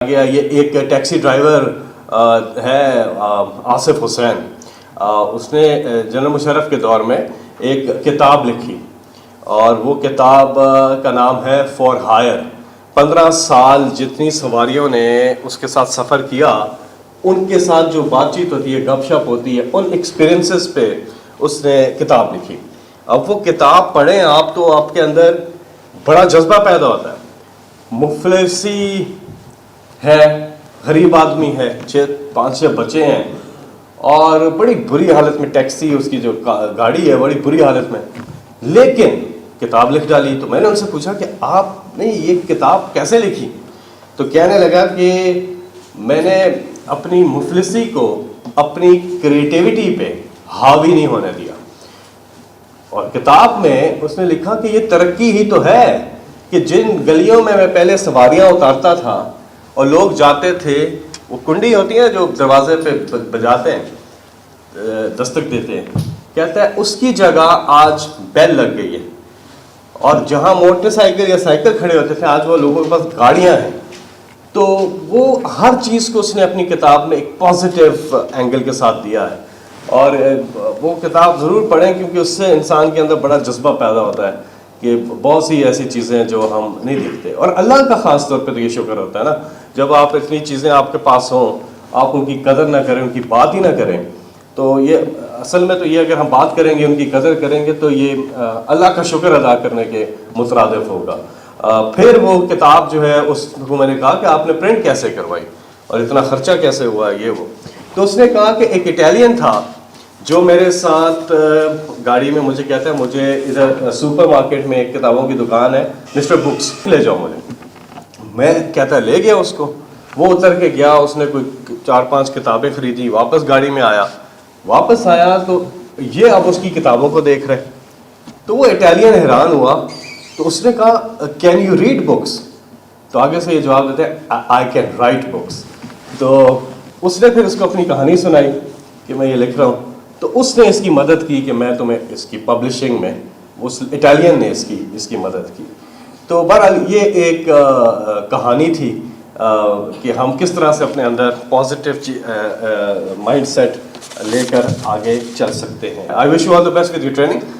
گیا یہ ایک ٹیکسی ڈرائیور ہے آصف حسین، اس نے جنرل مشرف کے دور میں ایک کتاب لکھی اور وہ کتاب کا نام ہے فار ہائر۔ 15 سال جتنی سواریوں نے اس کے ساتھ سفر کیا ان کے ساتھ جو بات چیت ہوتی ہے، گپ شپ ہوتی ہے، ان ایکسپیرینسز پہ اس نے کتاب لکھی۔ اب وہ کتاب پڑھیں آپ تو آپ کے اندر بڑا جذبہ پیدا ہوتا ہے۔ مفلسی ہے، غریب آدمی ہے، 5-6 بچے ہیں اور بڑی بری حالت میں، ٹیکسی اس کی جو گاڑی ہے بڑی بری حالت میں، لیکن کتاب لکھ ڈالی۔ تو میں نے ان سے پوچھا کہ آپ نے یہ کتاب کیسے لکھی؟ تو کہنے لگا کہ میں نے اپنی مفلسی کو اپنی کریٹیوٹی پہ حاوی نہیں ہونے دیا، اور کتاب میں اس نے لکھا کہ یہ ترقی ہی تو ہے کہ جن گلیوں میں پہلے سواریاں اتارتا تھا اور لوگ جاتے تھے، وہ کنڈی ہوتی ہے جو دروازے پہ بجاتے ہیں، دستک دیتے ہیں، کہتا ہے اس کی جگہ آج بیل لگ گئی ہے، اور جہاں موٹر سائیکل یا سائیکل کھڑے ہوتے تھے آج وہ لوگوں کے پاس گاڑیاں ہیں۔ تو وہ ہر چیز کو اس نے اپنی کتاب میں ایک پازیٹیو اینگل کے ساتھ دیا ہے، اور وہ کتاب ضرور پڑھیں کیونکہ اس سے انسان کے اندر بڑا جذبہ پیدا ہوتا ہے کہ بہت سی ایسی چیزیں ہیں جو ہم نہیں دیکھتے، اور اللہ کا خاص طور پہ تو یہ شکر ہوتا ہے نا، جب آپ اتنی چیزیں آپ کے پاس ہوں آپ ان کی قدر نہ کریں، ان کی بات ہی نہ کریں، تو یہ اصل میں تو یہ اگر ہم بات کریں گے، ان کی قدر کریں گے تو یہ اللہ کا شکر ادا کرنے کے مترادف ہوگا۔ پھر وہ کتاب جو ہے اس کو میں نے کہا کہ آپ نے پرنٹ کیسے کروائی اور اتنا خرچہ کیسے ہوا یہ وہ، تو اس نے کہا کہ ایک اٹیلین تھا جو میرے ساتھ گاڑی میں مجھے کہتا ہے مجھے ادھر سپر مارکیٹ میں ایک کتابوں کی دکان ہے، مسٹر بکس لے جاؤ مجھے۔ میں کہتا ہے لے گیا اس کو، وہ اتر کے گیا، اس نے کوئی 4-5 کتابیں خریدی، واپس گاڑی میں آیا، واپس آیا تو یہ اب اس کی کتابوں کو دیکھ رہے، تو وہ اٹیلین حیران ہوا، تو اس نے کہا کین یو ریڈ بکس؟ تو آگے سے یہ جواب دیتے ہیں آئی کین رائٹ بکس۔ تو اس نے پھر اس کو اپنی کہانی سنائی کہ میں یہ لکھ رہا ہوں، تو اس نے اس کی مدد کی کہ میں تمہیں اس کی پبلشنگ میں، اس اٹیلین نے اس کی مدد کی۔ تو بہرحال یہ ایک کہانی تھی کہ ہم کس طرح سے اپنے اندر پازیٹیو مائنڈ سیٹ لے کر آگے چل سکتے ہیں۔ I wish you all the best with your training.